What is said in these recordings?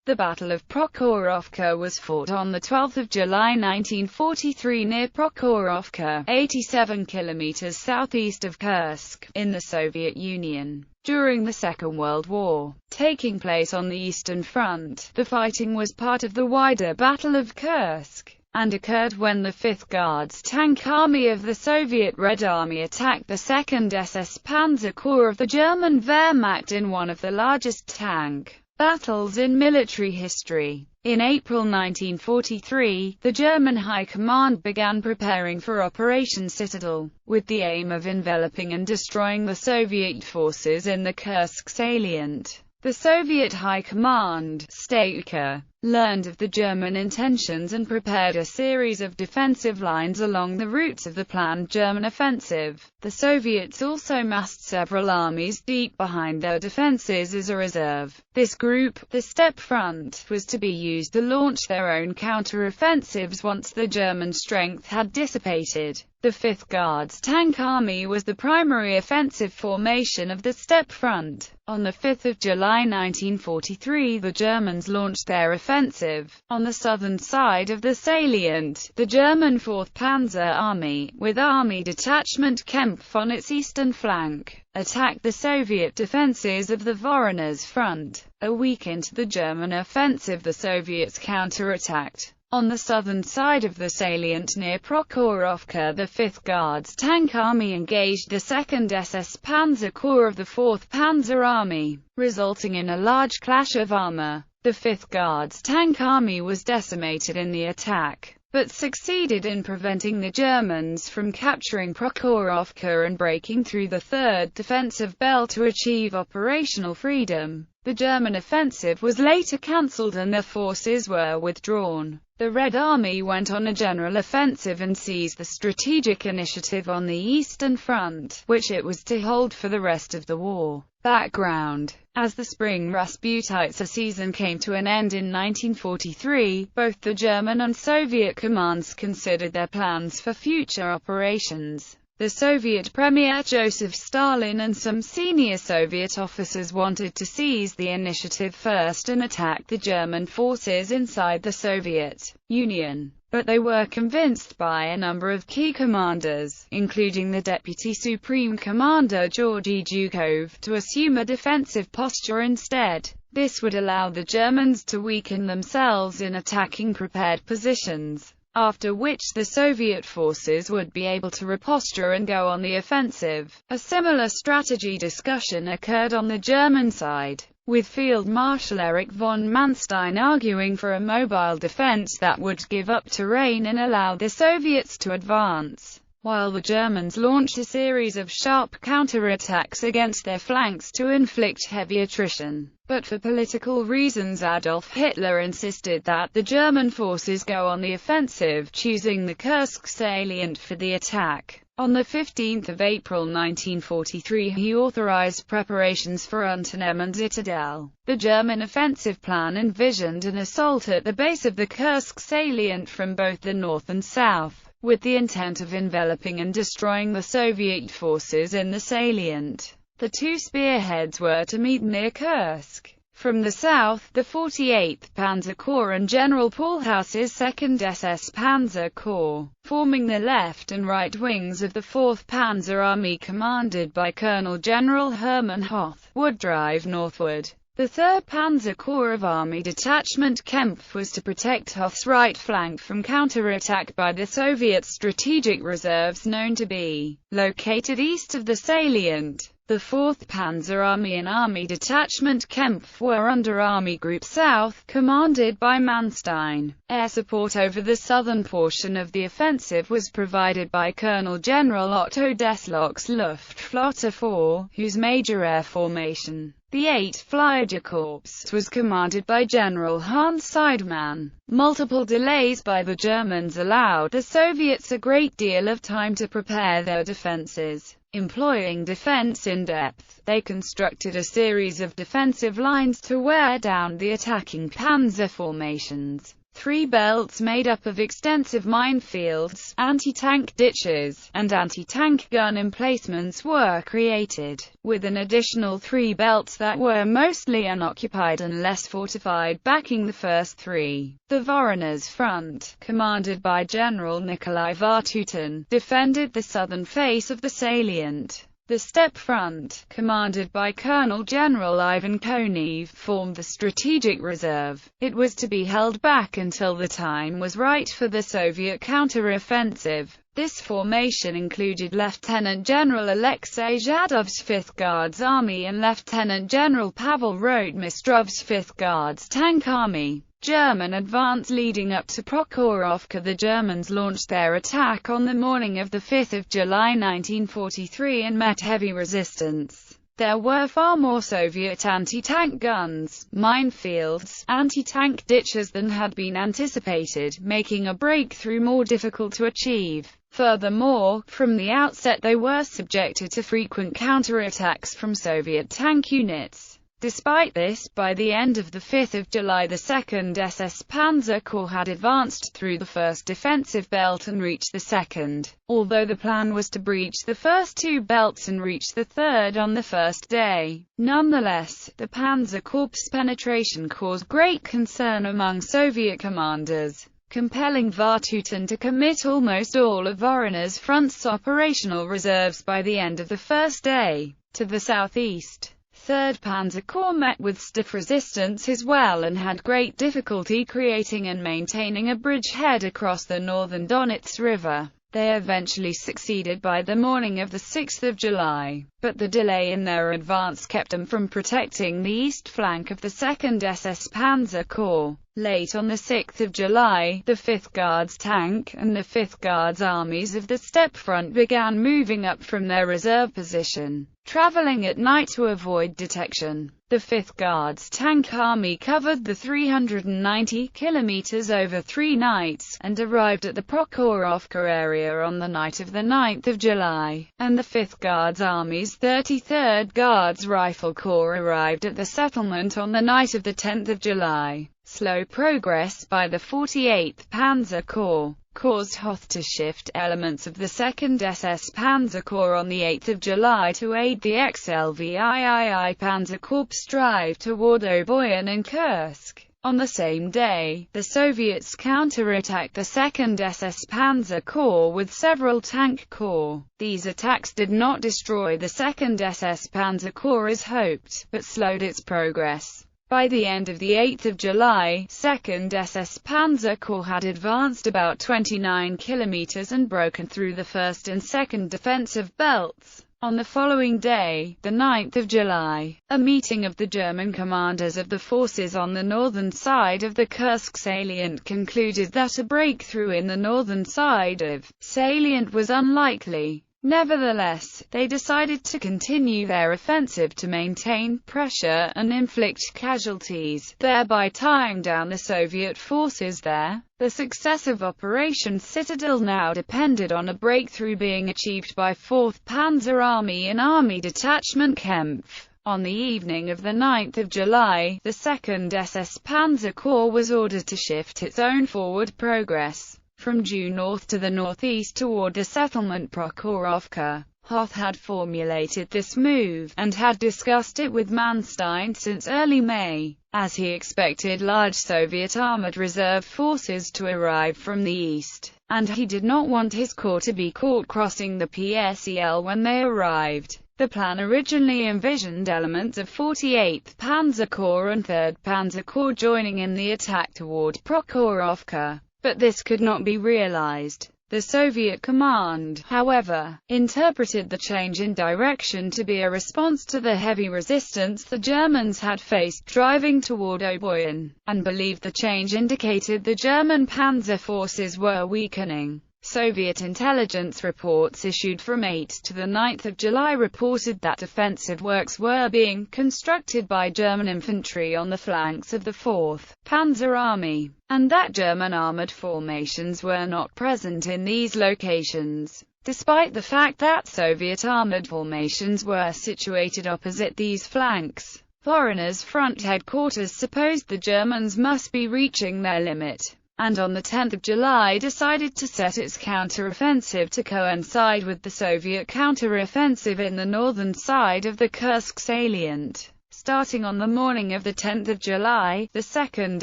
The Battle of Prokhorovka was fought on 12 July 1943 near Prokhorovka, 87 kilometers southeast of Kursk, in the Soviet Union. During the Second World War, taking place on the Eastern Front, the fighting was part of the wider Battle of Kursk, and occurred when the 5th Guards Tank Army of the Soviet Red Army attacked the 2nd SS Panzer Corps of the German Wehrmacht in one of the largest tank battles in military history. In April 1943, the German High Command began preparing for Operation Citadel, with the aim of enveloping and destroying the Soviet forces in the Kursk salient. The Soviet High Command, Stavka, learned of the German intentions and prepared a series of defensive lines along the routes of the planned German offensive. The Soviets also massed several armies deep behind their defenses as a reserve. This group, the Steppe Front, was to be used to launch their own counter-offensives once the German strength had dissipated. The 5th Guards Tank Army was the primary offensive formation of the Steppe Front. On 5 July 1943 the Germans launched their offensive. On the southern side of the salient, the German 4th Panzer Army, with Army Detachment Kempf on its eastern flank, attacked the Soviet defenses of the Voronezh Front. A week into the German offensive the Soviets counterattacked. On the southern side of the salient near Prokhorovka, the 5th Guards Tank Army engaged the 2nd SS Panzer Corps of the 4th Panzer Army, resulting in a large clash of armor. The 5th Guards Tank Army was decimated in the attack, but succeeded in preventing the Germans from capturing Prokhorovka and breaking through the 3rd defensive belt to achieve operational freedom. The German offensive was later cancelled and their forces were withdrawn. The Red Army went on a general offensive and seized the strategic initiative on the Eastern Front, which it was to hold for the rest of the war. Background: as the spring Rasputitsa season came to an end in 1943, both the German and Soviet commands considered their plans for future operations. The Soviet Premier Joseph Stalin and some senior Soviet officers wanted to seize the initiative first and attack the German forces inside the Soviet Union, but they were convinced by a number of key commanders, including the Deputy Supreme Commander Georgy Zhukov, to assume a defensive posture instead. This would allow the Germans to weaken themselves in attacking prepared positions, after which the Soviet forces would be able to reposture and go on the offensive. A similar strategy discussion occurred on the German side, with Field Marshal Erich von Manstein arguing for a mobile defense that would give up terrain and allow the Soviets to advance, while the Germans launched a series of sharp counterattacks against their flanks to inflict heavy attrition. But for political reasons Adolf Hitler insisted that the German forces go on the offensive, choosing the Kursk salient for the attack. On 15 April 1943 he authorized preparations for Unternehmen Zitadelle. The German offensive plan envisioned an assault at the base of the Kursk salient from both the north and south, with the intent of enveloping and destroying the Soviet forces in the salient. The two spearheads were to meet near Kursk. From the south, the 48th Panzer Corps and General Paulhaus's 2nd SS Panzer Corps, forming the left and right wings of the 4th Panzer Army commanded by Colonel General Hermann Hoth, would drive northward. The 3rd Panzer Corps of Army Detachment Kempf was to protect Hoth's right flank from counterattack by the Soviet strategic reserves known to be located east of the salient. The 4th Panzer Army and Army Detachment Kempf were under Army Group South, commanded by Manstein. Air support over the southern portion of the offensive was provided by Colonel General Otto Desloch's Luftflotte 4, whose major air formation, the 8th Flieger Corps, was commanded by General Hans Seidmann. Multiple delays by the Germans allowed the Soviets a great deal of time to prepare their defenses. Employing defense in depth, they constructed a series of defensive lines to wear down the attacking panzer formations. Three belts made up of extensive minefields, anti-tank ditches, and anti-tank gun emplacements were created, with an additional three belts that were mostly unoccupied and less fortified backing the first three. The Voronezh Front, commanded by General Nikolai Vatutin, defended the southern face of the salient. The Steppe Front, commanded by Colonel General Ivan Konev, formed the strategic reserve. It was to be held back until the time was right for the Soviet counter-offensive. This formation included Lieutenant General Alexei Zhadov's 5th Guards Army and Lieutenant General Pavel Rotmistrov's 5th Guards Tank Army. German advance leading up to Prokhorovka. The Germans launched their attack on the morning of 5 July 1943 and met heavy resistance. There were far more Soviet anti-tank guns, minefields, anti-tank ditches than had been anticipated, making a breakthrough more difficult to achieve. Furthermore, from the outset they were subjected to frequent counterattacks from Soviet tank units. Despite this, by the end of 5 July the 2nd SS Panzer Corps had advanced through the first defensive belt and reached the second, although the plan was to breach the first two belts and reach the third on the first day. Nonetheless, the Panzer Corps' penetration caused great concern among Soviet commanders, compelling Vatutin to commit almost all of Voronezh Front's operational reserves by the end of the first day. To the southeast, 3rd Panzer Corps met with stiff resistance as well and had great difficulty creating and maintaining a bridgehead across the northern Donets River. They eventually succeeded by the morning of 6 July, but the delay in their advance kept them from protecting the east flank of the 2nd SS Panzer Corps. Late on 6 July, the 5th Guards Tank and the 5th Guards armies of the Steppe Front began moving up from their reserve position, traveling at night to avoid detection. The 5th Guards Tank Army covered the 390 kilometers over 3 nights, and arrived at the Prokhorovka area on the night of 9 July, and the 5th Guards Army's 33rd Guards Rifle Corps arrived at the settlement on the night of 10 July. Slow progress by the 48th Panzer Corps caused Hoth to shift elements of the 2nd SS Panzer Corps on 8 July to aid the XLVII Panzer Corps' drive toward Oboyan and Kursk. On the same day, the Soviets counterattacked the 2nd SS Panzer Corps with several tank corps. These attacks did not destroy the 2nd SS Panzer Corps as hoped, but slowed its progress. By the end of 8 July, 2nd SS Panzer Corps had advanced about 29 kilometers and broken through the 1st and 2nd defensive belts. On the following day, 9 July, a meeting of the German commanders of the forces on the northern side of the Kursk salient concluded that a breakthrough in the northern side of salient was unlikely. Nevertheless, they decided to continue their offensive to maintain pressure and inflict casualties, thereby tying down the Soviet forces there. The success of Operation Citadel now depended on a breakthrough being achieved by 4th Panzer Army and Army Detachment Kempf. On the evening of 9 July, the 2nd SS Panzer Corps was ordered to shift its own forward progress from due north to the northeast toward the settlement Prokhorovka. Hoth had formulated this move, and had discussed it with Manstein since early May, as he expected large Soviet armored reserve forces to arrive from the east, and he did not want his corps to be caught crossing the PSEL when they arrived. The plan originally envisioned elements of 48th Panzer Corps and 3rd Panzer Corps joining in the attack toward Prokhorovka, but this could not be realized. The Soviet command, however, interpreted the change in direction to be a response to the heavy resistance the Germans had faced driving toward Oboyan, and believed the change indicated the German panzer forces were weakening. Soviet intelligence reports issued from 8 to 9 July reported that defensive works were being constructed by German infantry on the flanks of the 4th Panzer Army, and that German armored formations were not present in these locations. Despite the fact that Soviet armored formations were situated opposite these flanks, Voronezh Front headquarters supposed the Germans must be reaching their limit. and on 10 July decided to set its counter-offensive to coincide with the Soviet counter-offensive in the northern side of the Kursk salient. Starting on the morning of 10 July, the 2nd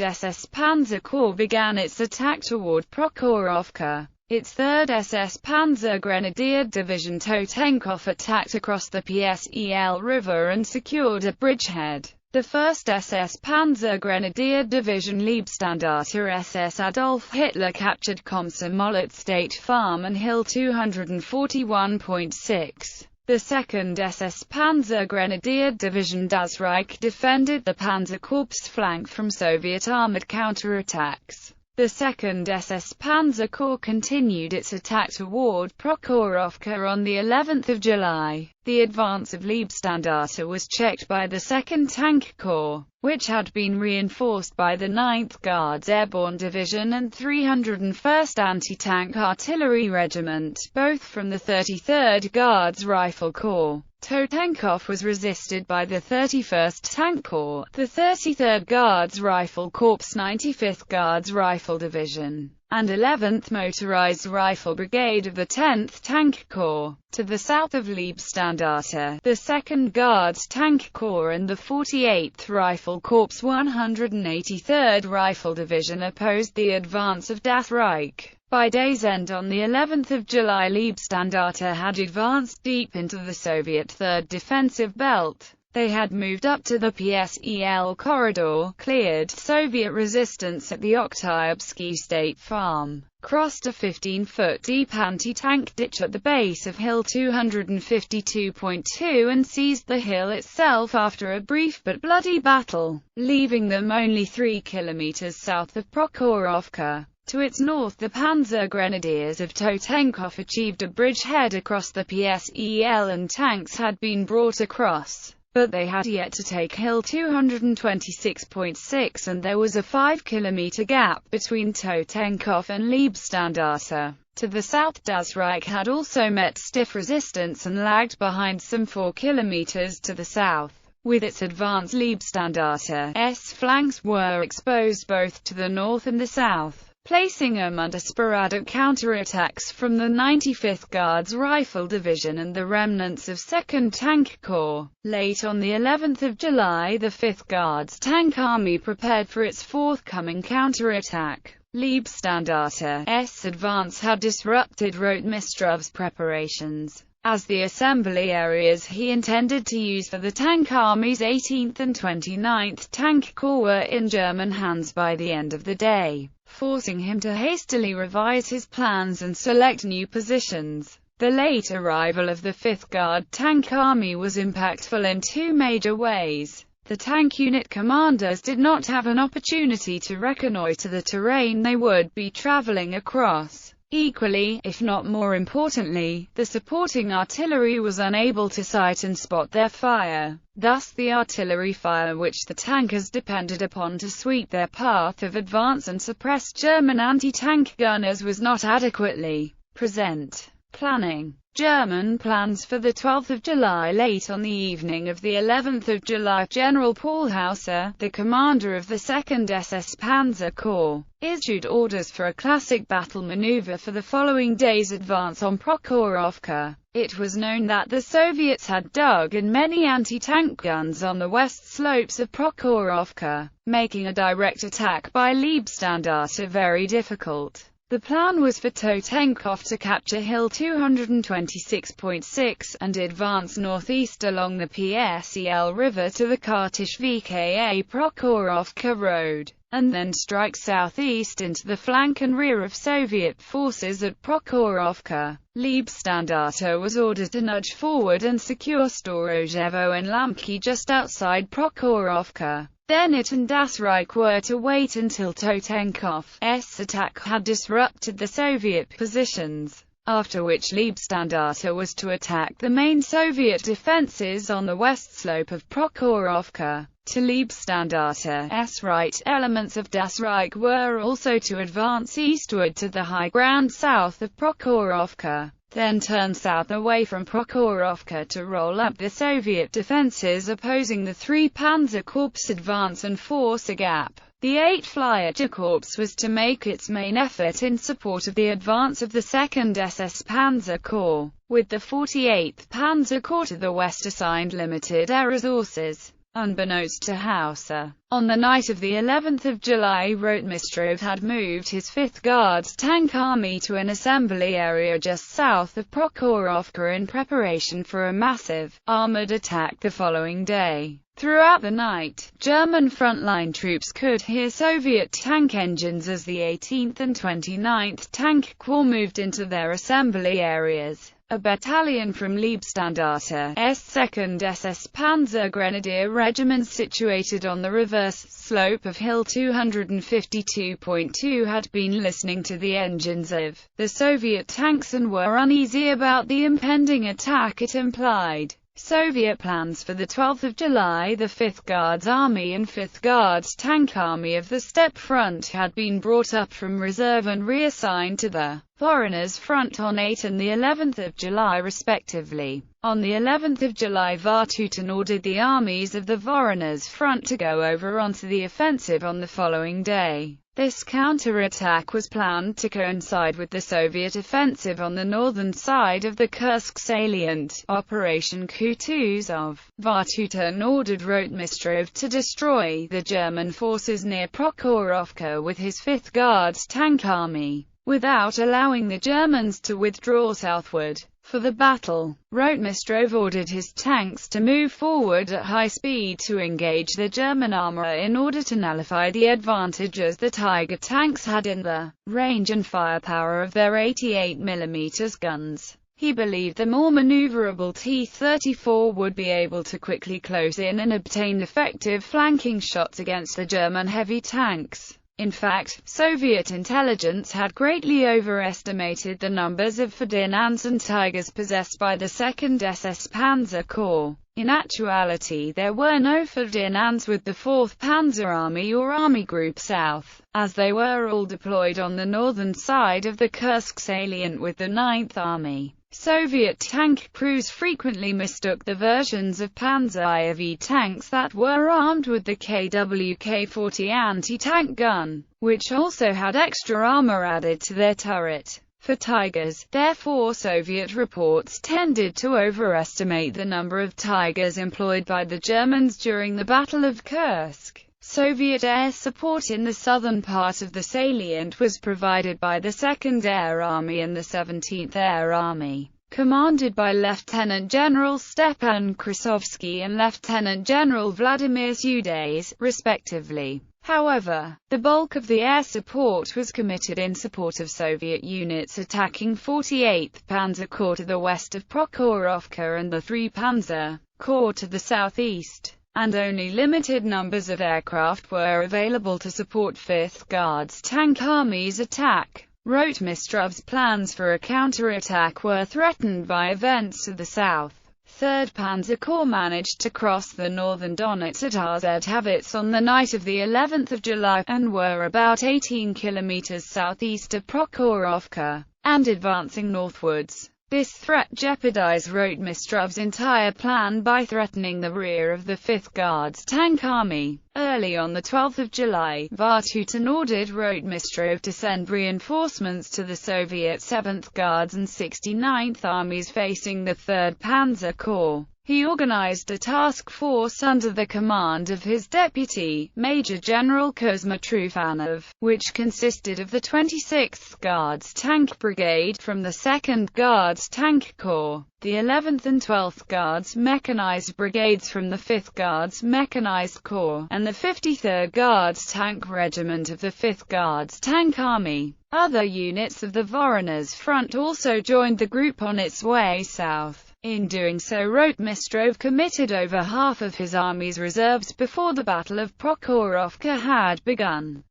SS Panzer Corps began its attack toward Prokhorovka. Its 3rd SS Panzer Grenadier Division Totenkov attacked across the Psel River and secured a bridgehead. The 1st SS Panzer Grenadier Division Leibstandarte SS Adolf Hitler captured Komsomolets State Farm and Hill 241.6. The 2nd SS Panzer Grenadier Division Das Reich defended the Panzer Corps' flank from Soviet armored counterattacks. The 2nd SS Panzer Corps continued its attack toward Prokhorovka on the 11th of July. The advance of Leibstandarte was checked by the 2nd Tank Corps, which had been reinforced by the 9th Guards Airborne Division and 301st Anti-Tank Artillery Regiment, both from the 33rd Guards Rifle Corps. Totenkov was resisted by the 31st Tank Corps, the 33rd Guards Rifle Corps, 95th Guards Rifle Division, and 11th Motorized Rifle Brigade of the 10th Tank Corps. To the south of Leibstandarte, the 2nd Guards Tank Corps and the 48th Rifle Corps 183rd Rifle Division opposed the advance of Das Reich. By day's end on the 11th of July, Leibstandarte had advanced deep into the Soviet 3rd Defensive Belt. They had moved up to the Psel corridor, cleared Soviet resistance at the Oktyabrsky State Farm, crossed a 15-foot deep anti-tank ditch at the base of Hill 252.2 and seized the hill itself after a brief but bloody battle, leaving them only 3 kilometers south of Prokhorovka. To its north, the Panzer Grenadiers of Totenkov achieved a bridgehead across the Psel and tanks had been brought across, but they had yet to take Hill 226.6 and there was a 5-kilometer gap between Totenkov and Leibstandarte. To the south, Das Reich had also met stiff resistance and lagged behind some 4 kilometers to the south. With its advance, Leibstandarte's flanks were exposed both to the north and the south, placing them under sporadic counterattacks from the 95th Guards Rifle Division and the remnants of 2nd Tank Corps. Late on the 11th of July, the 5th Guards Tank Army prepared for its forthcoming counterattack. Leibstandarte's advance had disrupted Rotmistrov's preparations, as the assembly areas he intended to use for the Tank Army's 18th and 29th Tank Corps were in German hands by the end of the day, forcing him to hastily revise his plans and select new positions. The late arrival of the 5th Guard Tank Army was impactful in 2 major ways. The tank unit commanders did not have an opportunity to reconnoiter the terrain they would be traveling across. Equally, if not more importantly, the supporting artillery was unable to sight and spot their fire. Thus the artillery fire which the tankers depended upon to sweep their path of advance and suppress German anti-tank gunners was not adequately present. Planning. German plans for the 12th of July. Late on the evening of the 11th of July, General Paul Hauser, the commander of the 2nd SS Panzer Corps, issued orders for a classic battle maneuver for the following day's advance on Prokhorovka. It was known that the Soviets had dug in many anti-tank guns on the west slopes of Prokhorovka, making a direct attack by Leibstandarte very difficult. The plan was for Totenkov to capture Hill 226.6 and advance northeast along the Psel River to the Kartishvka Prokhorovka Road, and then strike southeast into the flank and rear of Soviet forces at Prokhorovka. Leibstandarte was ordered to nudge forward and secure Storojevo and Lamki just outside Prokhorovka. Then it and Das Reich were to wait until Totenkov's attack had disrupted the Soviet positions, after which Leibstandarte was to attack the main Soviet defenses on the west slope of Prokhorovka. To Leibstandarte's right, elements of Das Reich were also to advance eastward to the high ground south of Prokhorovka, then turn south away from Prokhorovka to roll up the Soviet defenses opposing the 3 Panzer Corps advance and force a gap The 8th Flyer Corps was to make its main effort in support of the advance of the 2nd SS Panzer Corps, with the 48th Panzer Corps to the west assigned limited air resources. Unbeknownst to Hauser, on the night of the 11th of July, Rotmistrov had moved his 5th Guards Tank Army to an assembly area just south of Prokhorovka in preparation for a massive, armored attack the following day. Throughout the night, German frontline troops could hear Soviet tank engines as the 18th and 29th Tank Corps moved into their assembly areas. A battalion from Leibstandarte, 2nd SS Panzer Grenadier Regiment situated on the reverse slope of Hill 252.2 had been listening to the engines of the Soviet tanks and were uneasy about the impending attack it implied. Soviet plans for the 12th of July, the 5th Guards Army and 5th Guards Tank Army of the Steppe Front had been brought up from reserve and reassigned to the Voronezh Front on 8 and the 11th of July respectively. On the 11th of July, Vatutin ordered the armies of the Voronezh Front to go over onto the offensive on the following day. This counterattack was planned to coincide with the Soviet offensive on the northern side of the Kursk salient. Operation Kutuzov. Vatutin ordered Rotmistrov to destroy the German forces near Prokhorovka with his 5th Guards Tank Army, without allowing the Germans to withdraw southward. For the battle, Rotmistrov ordered his tanks to move forward at high speed to engage the German armor in order to nullify the advantages the Tiger tanks had in the range and firepower of their 88mm guns. He believed the more maneuverable T-34 would be able to quickly close in and obtain effective flanking shots against the German heavy tanks. In fact, Soviet intelligence had greatly overestimated the numbers of Ferdinands and Tigers possessed by the 2nd SS Panzer Corps. In actuality, there were no Ferdinands with the 4th Panzer Army or Army Group South, as they were all deployed on the northern side of the Kursk salient with the 9th Army. Soviet tank crews frequently mistook the versions of Panzer IV tanks that were armed with the KWK-40 anti-tank gun, which also had extra armor added to their turret, for Tigers. Therefore, Soviet reports tended to overestimate the number of Tigers employed by the Germans during the Battle of Kursk. Soviet air support in the southern part of the salient was provided by the 2nd Air Army and the 17th Air Army, commanded by Lieutenant General Stepan Krasovsky and Lieutenant General Vladimir Sudeis, respectively. However, the bulk of the air support was committed in support of Soviet units attacking 48th Panzer Corps to the west of Prokhorovka and the 3 Panzer Corps to the southeast, and only limited numbers of aircraft were available to support 5th Guards Tank Army's attack. Rotmistrov's plans for a counterattack were threatened by events to the south. 3rd Panzer Corps managed to cross the northern Donets at Rzhavets on the night of the 11th of July, and were about 18 kilometers southeast of Prokhorovka, and advancing northwards. This threat jeopardized Rotmistrov's entire plan by threatening the rear of the 5th Guards Tank Army. Early on the 12th of July, Vatutin ordered Rotmistrov to send reinforcements to the Soviet 7th Guards and 69th Armies facing the 3rd Panzer Corps. He organized a task force under the command of his deputy, Major General Kuzma Trufanov, which consisted of the 26th Guards Tank Brigade from the 2nd Guards Tank Corps, the 11th and 12th Guards Mechanized Brigades from the 5th Guards Mechanized Corps, and the 53rd Guards Tank Regiment of the 5th Guards Tank Army. Other units of the Voronezh Front also joined the group on its way south. In doing so, Rotmistrov committed over half of his army's reserves before the Battle of Prokhorovka had begun.